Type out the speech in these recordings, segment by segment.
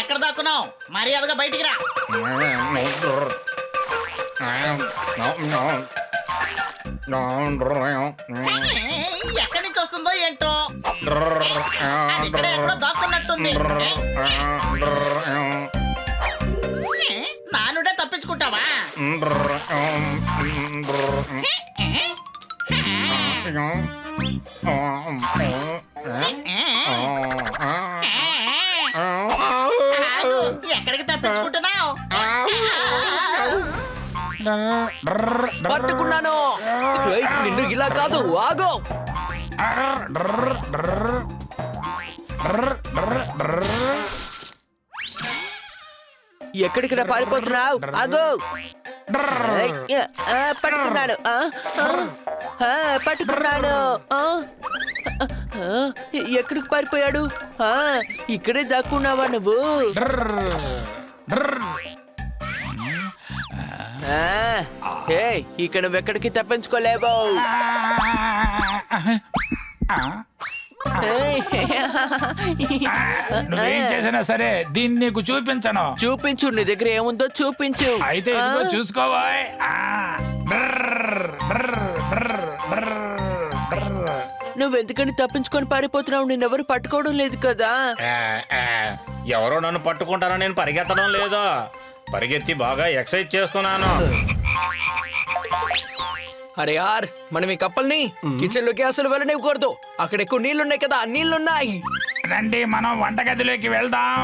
ఎక్కడ దాక్కున్నావు? మర్యాదగా బయటికి రా. ఎక్కడి నుంచి వస్తుందో ఏంటో, ఇక్కడే ఎక్కడో దాక్కున్నట్టుంది. నానుడే తప్పించుకుంటావా? ఎక్కడికి తప్పించుకుంటున్నావు? పట్టుకున్నాను. నిన్ను ఇలా కాదు, ఆగో. ఎక్కడికి పారిపోతున్నావు? ఆగో. పట్టుకున్నాడు, పట్టుకున్నాడు. ఎక్కడికి పారిపోయాడు? ఇక్కడే దాక్కున్నావా నువ్వు? ఇక్కడ నువ్వెక్కడికి తప్పించుకోలేవు. నువ్వేం చేసినా సరే దీన్ని నీకు చూపించను. చూపించు, నీ దగ్గర ఏముందో చూపించు. అయితే ఇదిగో చూసుకోవా. నువ్వెందుకని తప్పించుకొని పారిపోతున్నావు? నిన్నెవరు పట్టుకోవడం లేదు కదా. ఎవరో నన్ను పట్టుకుంటారో నేను పరిగెత్తడం లేదు. పరిగెత్తి బాగా ఎక్సర్సైజ్ చేస్తున్నాను. అరే యార్, మనం ఈ కప్పల్ని కిచెన్ లోకి అసలు వెళ్ళనివ్వకూడదు. అక్కడ ఎక్కువ నీళ్లున్నాయి కదా, నీళ్లున్నాయి. రండి మనం వంటగదిలోకి వెళ్దాం.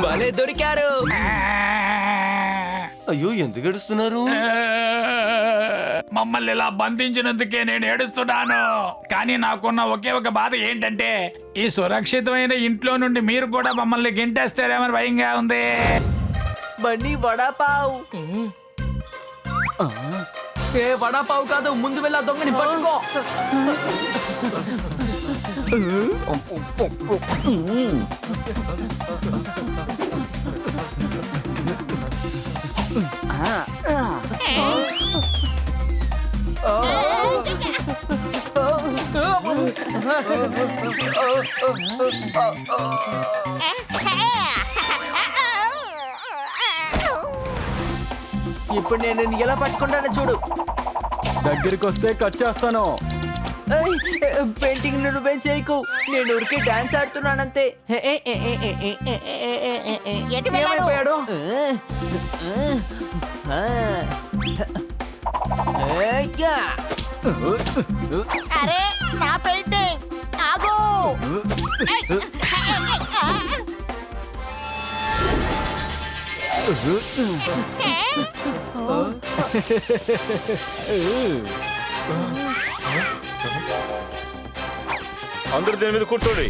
భలే దొరికారు. అయ్యో, ఎందుకు ఏడుస్తున్నారు? మమ్మల్ని ఇలా బంధించినందుకే నేను ఏడుస్తున్నాను. కానీ నాకున్న ఒకే ఒక బాధ ఏంటంటే ఈ సురక్షితమైన ఇంట్లో నుండి మీరు కూడా మమ్మల్ని గింటేస్తారేమని భయంగా ఉంది. బండి వడాపావ్. ఏ వడాపావ్ కాదు, ముందు వెళ్ళా దొంగని పట్టుకో. ఇప్పుడు నేను ఎలా పట్టుకుంటానో చూడు. దగ్గరికి వస్తే కట్ చేస్తాను. పెయింటింగ్ నువ్వేం చేయకు, నేను ఊరికే డాన్స్ ఆడుతున్నానంతే. ఏమైపోయాడు? అరే నా పెయింటింగ్, ఆగు. అందరు దేని మీద కూర్చోండి.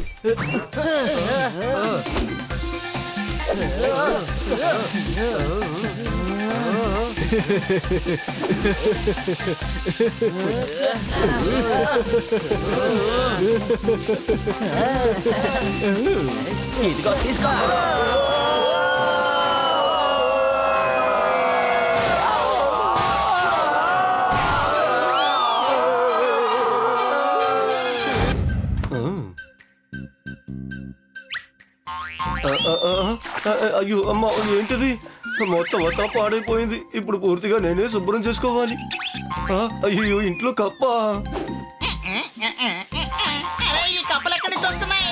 ఇదిగో తీసుకో. అయ్యో అమ్మ, ఏంటిది? మొత్తం అంతా పాడైపోయింది. ఇప్పుడు పూర్తిగా నేనే శుభ్రం చేసుకోవాలి. అయ్యో, ఇంట్లో కప్ప. అరే ఈ కప్పలు ఎక్కడి నుంచి వస్తున్నాయి?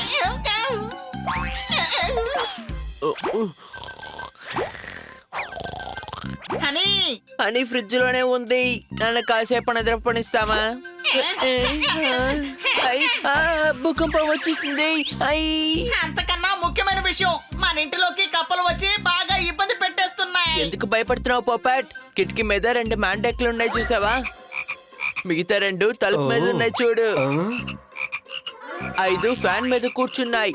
అని ఫ్రిడ్జ్ లోనే ఉంది. నన్ను కాసేపు నిద్రపనిస్తామా? భూకంపం వచ్చేసింది. అంతకన్నా ముఖ్యమైన విషయం, మన ఇంటిలోకి కప్పలు వచ్చి బాగా ఎందుకు భయపడుతున్నావు పోపట్? కిటికీ మీద 2 మ్యాండెక్లు ఉన్నాయి చూసావా? మిగతా 2 తలుపు మీద ఉన్నాయి చూడు. 5 ఫ్యాన్ మీద కూర్చున్నాయి.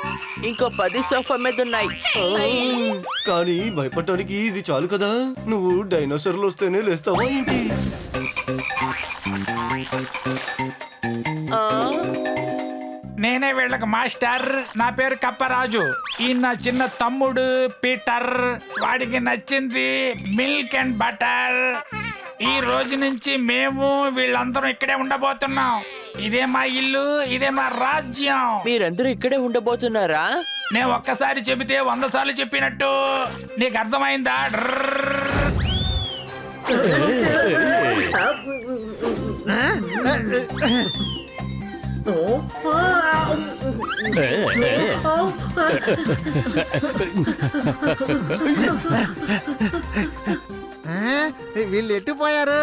ఇంకో 10 సోఫా మీద ఉన్నాయి. కానీ భయపడటానికి ఇది చాలు కదా. నువ్వు డైనోసార్లు వస్తేనే లేస్తావా ఏంటి? ఆ, నేనే వీళ్ళకి మాస్టర్. నా పేరు కప్పరాజు. ఈ నా చిన్న తమ్ముడు పీటర్. వాడికి నచ్చింది మిల్క్ అండ్ బటర్. ఈ రోజు నుంచి మేము వీళ్ళందరం ఇక్కడే ఉండబోతున్నాం. ఇదే మా ఇల్లు, ఇదే మా రాజ్యం. మీరందరూ ఇక్కడే ఉండబోతున్నారా? నేను ఒక్కసారి చెబితే 100 సార్లు చెప్పినట్టు. నీకు అర్థమైందా? వీళ్ళు ఎట్టిపోయారు?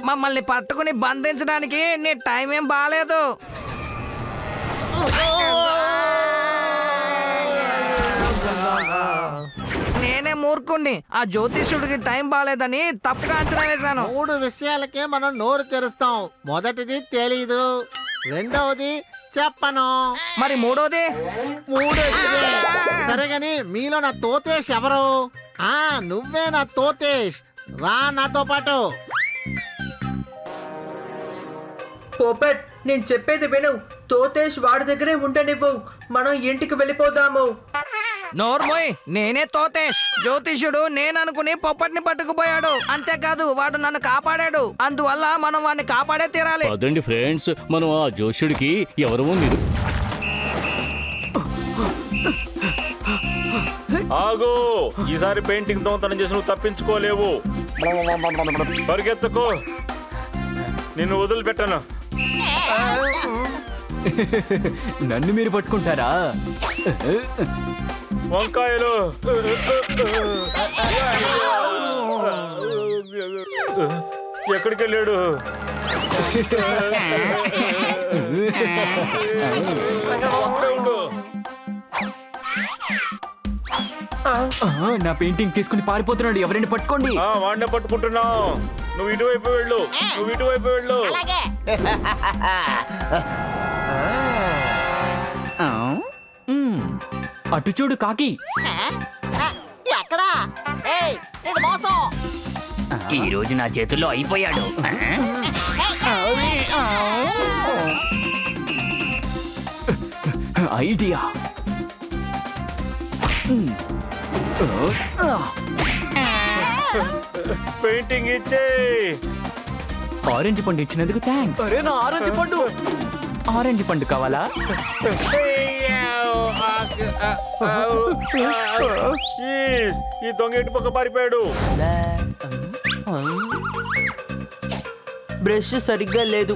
మమ్మల్ని పట్టుకుని బంధించడానికి నీ టైం ఏం బాగాలేదు. నేనే మూర్ఖుణ్ణి. ఆ జ్యోతిష్యుడికి టైం బాగాలేదని తప్పుగా అంచనా వేశాను. 3 విషయాలకే మనం నోరు తెరుస్తాం. మొదటిది తెలీదు, రెండవది చెప్పను, మరి మూడోది? మూడోది సరేగాని మీలో నా తోతేష్ ఎవరు? నువ్వే నా తోతేష్. రా నాతో పాటు. పోపట్, నేను చెప్పేది విను. తోతేష్ వాడి దగ్గరే ఉండనివ్వు. మనం ఇంటికి వెళ్ళిపోదాము. నోర్మోయ్, నేనే తోతేష్. జ్యోతిష్యుడు నేననుకుని పొప్పటిని పట్టుకుపోయాడు. అంతేకాదు వాడు నన్ను కాపాడాడు. అందువల్ల మనం వాడిని కాపాడే తీరాలి. అదండి ఫ్రెండ్స్, మనం ఆ జోష్యుడికి ఎవరు మీరు. ఆగు! ఈసారి పెయింటింగ్ దొంగతనం చేసి నువ్వు తప్పించుకోలేవు. పరిగెత్తుకో, నిన్ను వదిలిపెట్టను. నన్ను మీరు పట్టుకుంటారా? వంకాయలు ఎక్కడికి వెళ్ళాడు? నా పెయింటింగ్ తీసుకుని పారిపోతున్నాడు. ఎవరైనా పట్టుకోండి. వాడినే పట్టుకుంటున్నావు. నువ్వు ఇటువైపు వెళ్ళు, నువ్వు ఇటువైపు వెళ్ళు. అటు చూడు కాకి. ఎక్కడా? ఇది మోసం. ఈ రోజు నా చేతుల్లో అయిపోయాడు. ఐడియా. పెయింటింగ్ ఇచ్చే. ఆరెంజ్ పండు ఇచ్చినందుకు థ్యాంక్స్. అరే నా ఆరెంజ్ పండు. ఆరెంజ్ పండు కావాలా? ఈ దొంగ ఇటు పక్క పారిపోయాడు. బ్రష్ సరిగ్గా లేదు.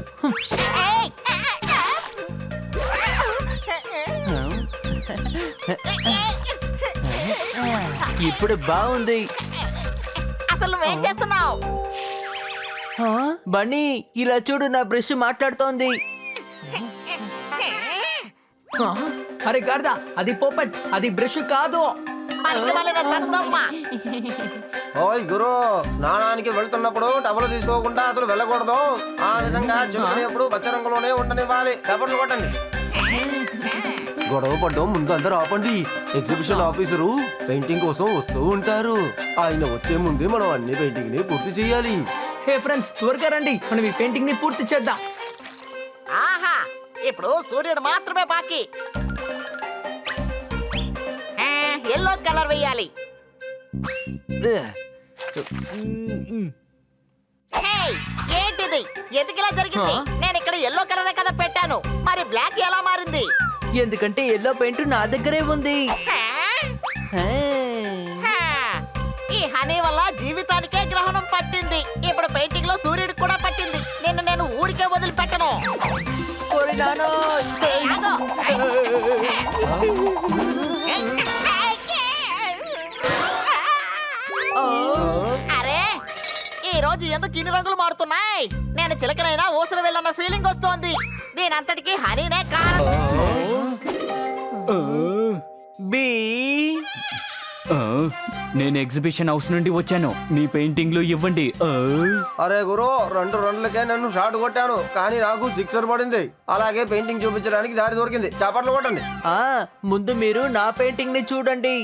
ఇప్పుడు బాగుంది. అసలు నువ్వేం చేస్తున్నావు? బన్నీ, ఇలా చూడు, నా బ్రష్ మాట్లాడుతోంది. అరే గార్దా, అది పోపట్, అది బ్రష్ కాదు. ఓయ్ గురు, స్నానానికి వెళ్తున్నప్పుడు టవలు తీసుకోకుండా అసలు వెళ్ళకూడదు. ఆ విధంగా చెప్పుకునేప్పుడు పచ్చ రంగులోనే ఉండనివ్వాలి. కబర్లు కొట్టండి. గొడవ పడ్డం ముందు అందరూ ఆపండి. ఎగ్జిబిషన్ ఆఫీసరు పెయింటింగ్ కోసం వస్తూ ఉంటారు. ఆయన వచ్చే ముందే మనం అన్ని పెయింటింగ్ ని పూర్తి చేయాలి. హే ఫ్రెండ్స్, త్వరగా రండి, మనం ఈ పెయింటింగ్ ని పూర్తి చేద్దాం. ఆహా, ఇప్పుడు సూర్యుడు మాత్రమే బాకీ. ఎల్లో కలర్ వేయాలి. ఏంటిది? ఎందుకిలా జరిగింది? నేను ఇక్కడ ఎల్లో కలర్ కదా పెట్టాను, మరి బ్లాక్ ఎలా మారింది? ఎందుకంటే ఎల్లో పెయింట్ నా దగ్గరే ఉంది. ఈ హనీ వల్ల జీవితానికే గ్రహణం పట్టింది. ఇప్పుడు పెయింటింగ్ లో సూర్యుడికి కూడా పట్టింది. నిన్ను నేను ఊరికే వదిలిపెట్టను. ఓరి నాన్న, అరే ఈ రోజు ఎందుకు ఇన్ని రంగులు మారుతున్నాయి? నేను చిలకనైనా ఊసలు వెళ్ళన్న ఫీలింగ్ వస్తోంది. దీనంతటికి హనీనే కారణం. బి నేను ఎగ్జిబిషన్ హౌస్ నుండి వచ్చాను. మీ పెయింటింగ్లు ఇవ్వండి. అరే గురు, 2 రన్లకే నన్ను షాట్ కొట్టాను, కానీ నాకు 6 పడింది. అలాగే పెయింటింగ్ చూపించడానికి దారి దొరికింది. చప్పట్లు కొట్టండి. ముందు మీరు నా పెయింటింగ్ ని చూడండి.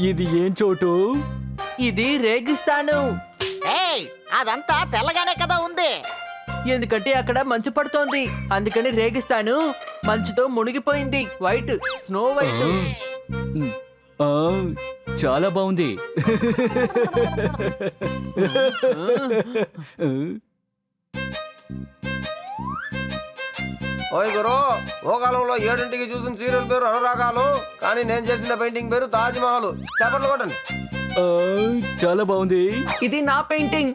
ఇది ఏం చోటు? ఇది రేగిస్తాను. ఏయ్, అదంతా తెల్లగానే కదా ఉంది. ఎందుకంటే అక్కడ మంచు పడుతోంది, అందుకని రేగిస్తాను మంచుతో మునిగిపోయింది. White, snow white. చాలా బాగుంది. ఓయ్ గురు, ఓ కాలంలో 7ంటికి చూసిన సీరియల్ పేరు అనురాగాలు, కానీ నేను చేసిన పెయింటింగ్ పేరు తాజ్ మహల్. చప్పట్లు కొట్టండి. చాలా బాగుంది. ఇది నా పెయింటింగ్.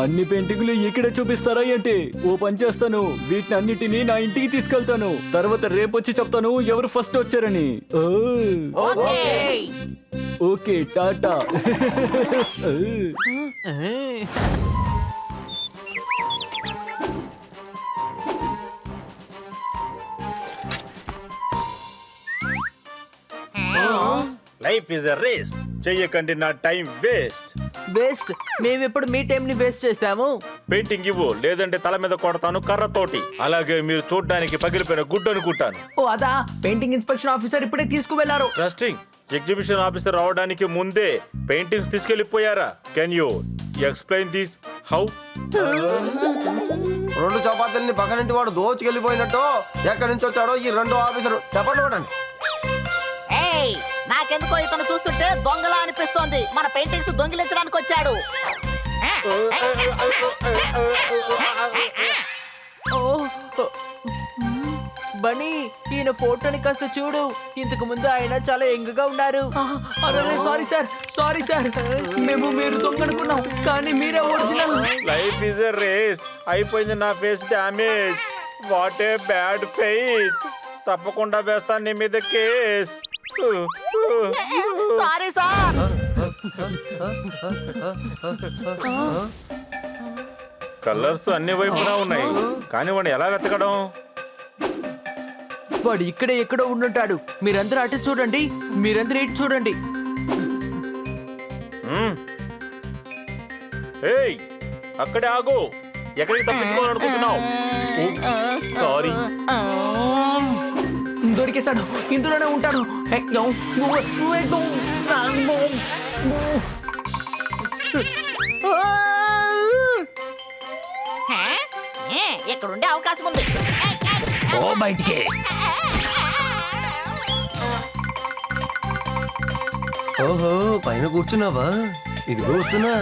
అన్ని పెయింటింగ్లు ఇక్కడ చూపిస్తారా ఏంటి? ఓ పని చేస్తాను, వీటిని అన్నిటినీ నా ఇంటికి తీసుకెళ్తాను. తర్వాత రేపు వచ్చి చెప్తాను ఎవరు ఫస్ట్ వచ్చారని. Okay, tata. Life is a race. చెయ్యకండి నా టైం వేస్ట్. వేస్ట్? మేమెప్పుడు మీ టైం ని వేస్ట్ చేస్తాము? పెయింటింగ్ ఇవ్వు, లేదంటే తల మీద కొడతాను కర్రతోటి. అలాగే మీరు చూడ్డానికి పగిలిపోయిన గుడ్డు అనుకుంటాను. ఓ అదా, పెయింటింగ్ ఇన్స్పెక్షన్ ఆఫీసర్ ఇప్పుడే తీసుకువెళ్లారు. జస్టింగ్ ఎగ్జిబిషన్ ఆఫీసర్ రావడానికి ముందే పెయింటింగ్స్ తీసుకెళ్లిపోయారా? Can you explain this how? 2 చపాతీలని పక్కనింటి వాడు దోచుకెళ్ళిపోయినట్టు ఎక్కడి నుంచి వచ్చాడో ఈ 2 ఆఫీసరు. చప్పట్లు కొట్టండి. ఏయ్, నాకెందుకో ఇతను చూస్తుంటే దొంగలా అనిపిస్తోంది. మన పెయింటింగ్స్ దొంగిలించడానికి వచ్చాడు. బనీ, ఈయన ఫోటోని కాస్త చూడు. ఇంతకు ముందు ఆయన చాలా యంగ్గా ఉన్నారు. అరే సారీ సార్, సారీ సార్. మేము మీరు దొంగనుకున్నాం, కానీ మీరే original. Life is a race. అయిపోయింది నా face damage. What a bad face. తప్పకుండా వేస్తాను నీ మీద కేస్. Sorry sir. కలర్స్ అన్ని వైపులా ఉన్నాయి, కానీ వాడిని ఎలా వెతకడం? వాడు ఇక్కడే ఎక్కడో ఉండుంటాడు. మీరందరూ అటు చూడండి, మీరందరూ ఇటు చూడండి. ఏయ్, అక్కడే ఆగు. ఎక్కడికి తప్పించుకోవాలనుకుంటున్నావు? సారీ. దొరికేశాడు, ఇందులోనే ఉంటాడు. ఇక్కడ ఉండే అవకాశం ఉంది. ఓ బయటికి. ఓహో, పైన కూర్చున్నావా? ఇదిగో వస్తున్నా.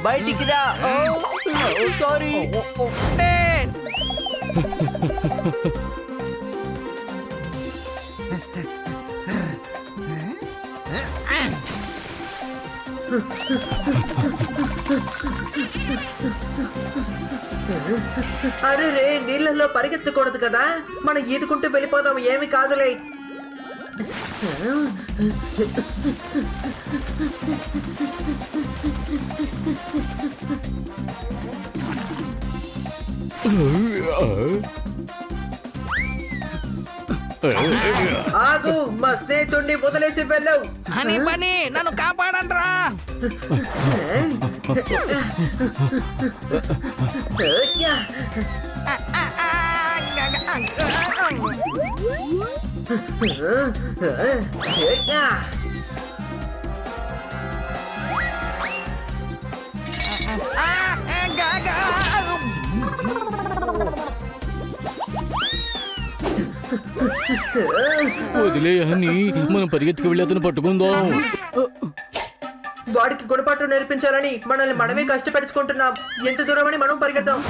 బయటికి రా. సారీ. అరే రే, నీళ్ళల్లో పరిగెత్తకూడదు కదా. మనం ఈదుకుంటూ వెళ్ళిపోదాం, ఏమి కాదులే. ఆగు, మా స్నేహితుడిని వదిలేసి వెళ్ళవు. హనీ బనీ, నన్ను కాపాడండ్రా. వదిలే హనీ, మనం పరిగెత్తుకు వెళ్ళి అతను పట్టుకుందాం. వాడికి గుణపాఠం నేర్పించాలని మనల్ని మనమే కష్టపెట్టుకుంటున్నాం. ఎంత దూరమని మనం పరిగెత్తాం.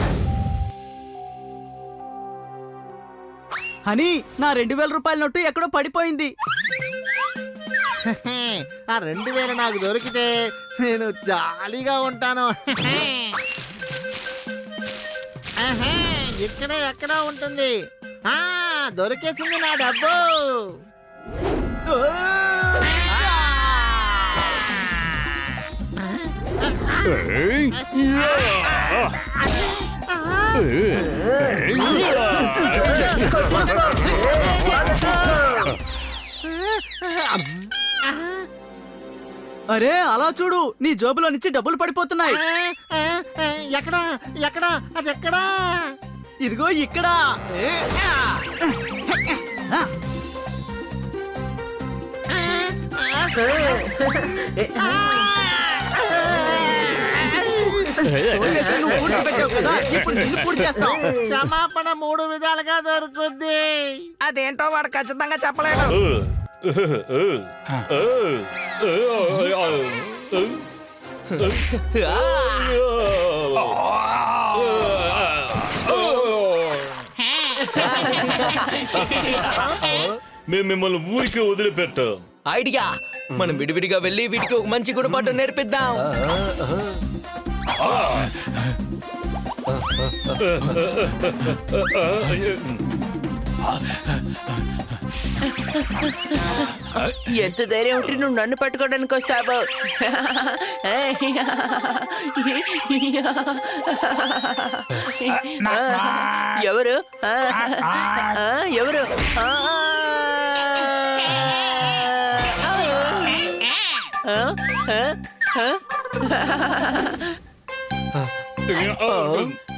హనీ, నా 2000 రూపాయల నోటు ఎక్కడో పడిపోయింది. ఆ 2000 నాకు దొరికితే నేను జాలీగా ఉంటాను. ఆహా, ఇక్కడే ఎక్కడా ఉంటుంది. ఆ దొరికేసింది నా డబ్బు. అరే అలా చూడు, నీ జోబులో నుంచి డబ్బులు పడిపోతున్నాయి. ఎక్కడా ఎక్కడా అది ఎక్కడా? ఇదిగో ఇక్కడ. నువ్వు పూర్తి పెట్టావు కదా, ఇప్పుడు నిన్ను పూర్తి చేస్తాం. క్షమాపణ 3 విధాలుగా దొరుకుద్ది. అదేంటో వాడు ఖచ్చితంగా చెప్పలేడు. మేము మిమ్మల్ని ఊరికే వదిలిపెట్టాం. ఐడియా, మనం విడివిడిగా వెళ్ళి వీటికి ఒక మంచి గుణపాఠం నేర్పిద్దాం. ఎంత ధైర్యం ఉంటే నువ్వు నన్ను పట్టుకోవడానికి వస్తావు? ఎవరు ఎవరు?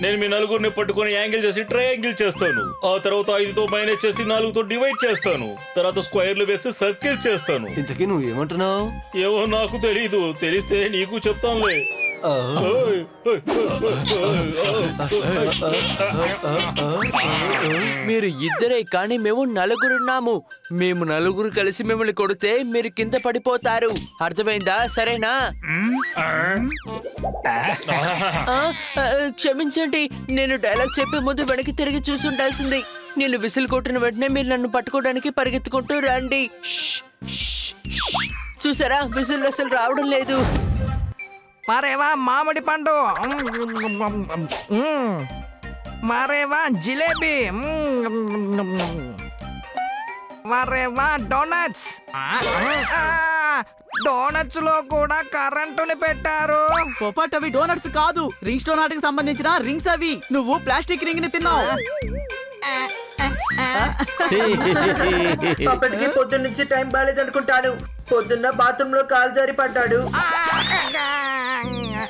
నేను మీ నలుగురిని పట్టుకొని యాంగిల్ చేసి ట్రయాంగిల్ చేస్తాను. ఆ తర్వాత 5తో మైనస్ చేసి 4తో డివైడ్ చేస్తాను. తర్వాత స్క్వేర్లు వేసి సర్కిల్ చేస్తాను. ఇంతకీ నువ్వు ఏమంటున్నావు? ఏవో నాకు తెలీదు, తెలిస్తే నీకు చెప్తానులే. మీరు ఇద్దరే కానీ మేము నలుగురున్నాము. మేము నలుగురు కలిసి మిమ్మల్ని కొడితే మీరు కింద పడిపోతారు. అర్థమైందా? సరేనా? క్షమించండి, నేను డైలాగ్ చెప్పే ముందు వెనక్కి తిరిగి చూసుండాల్సింది. నేను విసిల్ కొట్టిన వెంటనే మీరు నన్ను పట్టుకోవడానికి పరిగెత్తుకుంటూ రండి. చూసారా, విసిల్ అసలు రావడం లేదు. మరేవా మామిడి పండు, మరేవా జిలేబీ, మరేవా డోనట్స్. డోనట్స్ లో కూడా కరెంటుని పెట్టారు. పొపాట్, అవి డోనట్స్ కాదు, రింగ్స్ డోనట్ కి సంబంధించిన రింగ్స్ అవి. నువ్వు ప్లాస్టిక్ రింగ్ ని తిన్నావు. అప్పటికి పొద్దున్న నుంచి టైం బాగాలేదనుకుంటాను. పొద్దున్న బాత్రూమ్ లో కాలు జారి పడ్డాడు.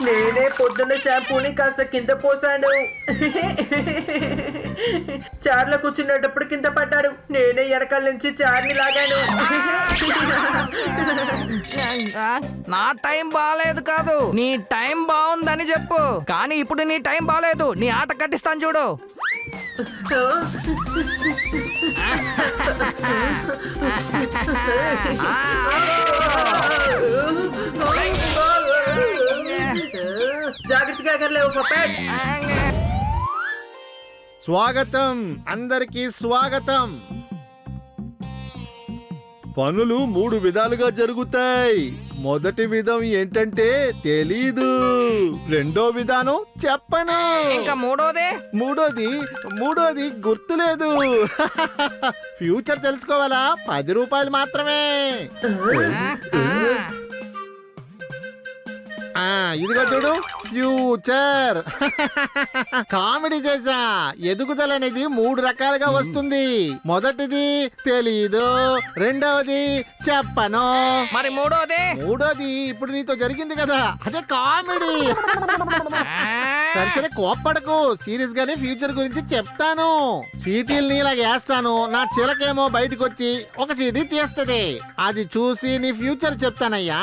నేనే పొద్దున్న షాంపూని కాస్త కింద పోసాను. చార్లో కూర్చునేటప్పుడు కింద పడ్డాడు. నేనే ఎడకాల నుంచి చార్ని లాగాను. నా టైం బాగాలేదు కాదు, నీ టైం బాగుందని చెప్పు. కానీ ఇప్పుడు నీ టైం బాగాలేదు, నీ ఆట కట్టిస్తాను చూడు. జాగ్రత్తగా కర్లేవు పొపాట్. స్వాగతం, అందరికీ స్వాగతం. పనులు 3 విధాలుగా జరుగుతాయి. మొదటి విధం ఏంటంటే తెలీదు. రెండో విధానం చెప్పను. ఇంకా మూడోది గుర్తులేదు. ఫ్యూచర్ తెలుసుకోవాలా? 10 రూపాయలు మాత్రమే. ఇదిగో చూడు, ఫ్యూచర్. కామెడీ చేసా. ఎదుగుదల అనేది 3 రకాలుగా వస్తుంది. మొదటిది తెలీదు, రెండవది చెప్పను, మరి మూడోది ఇప్పుడు నీతో జరిగింది కదా, అదే కామెడీ. సరే కోప్పడకు, సీరియస్ గానే ఫ్యూచర్ గురించి చెప్తాను. చీటీల్ని ఇలా వేస్తాను, నా చిలకేమో బయటకు వచ్చి ఒక చీటీ తీస్తది. అది చూసి నీ ఫ్యూచర్ చెప్తానయ్యా.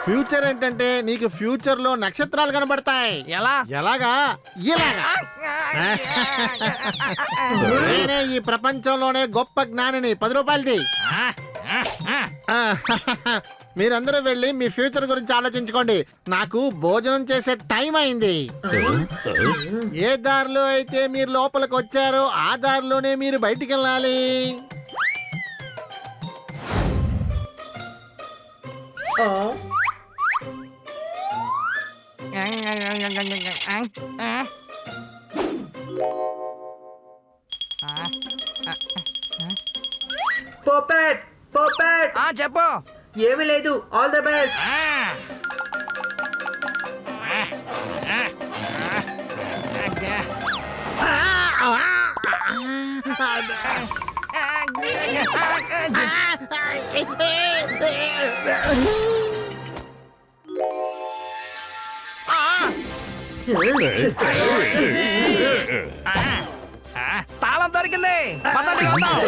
ఫ్యూచర్ ఏంటంటే నీకు ఫ్యూచర్ లో నక్షత్రాలు కనబడతాయి. ఎలాగా? ఇలాగా. నేనే ఈ ప్రపంచంలోనే గొప్ప జ్ఞానిని. 10 రూపాయలది. మీరందరూ వెళ్ళి మీ ఫ్యూచర్ గురించి ఆలోచించుకోండి. నాకు భోజనం చేసే టైం అయింది. ఏ దారిలో అయితే మీరు లోపలికి వచ్చారో ఆ దారిలోనే మీరు బయటికి వెళ్ళాలి. పోపెట్ పోపెట్ చెప్పు. ఏమీ లేదు, ఆల్ ద బెస్ట్. తాళం దొరికింది. పదండి, వెళ్దాం.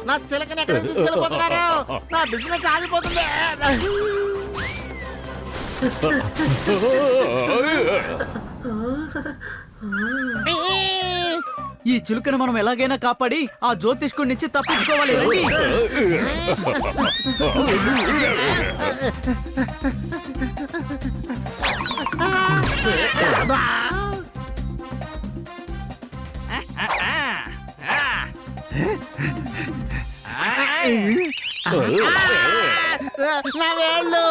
నా చిలకని ఎక్కడ తీసుకెళ్ళిపోతున్నారు? నా బిజినెస్ ఆగిపోతుంది. ఈ చిలుకను మనం ఎలాగైనా కాపాడి ఆ జ్యోతిష్కుడి నుంచి తప్పించుకోవాలి. రండి. నా వేళ్ళు.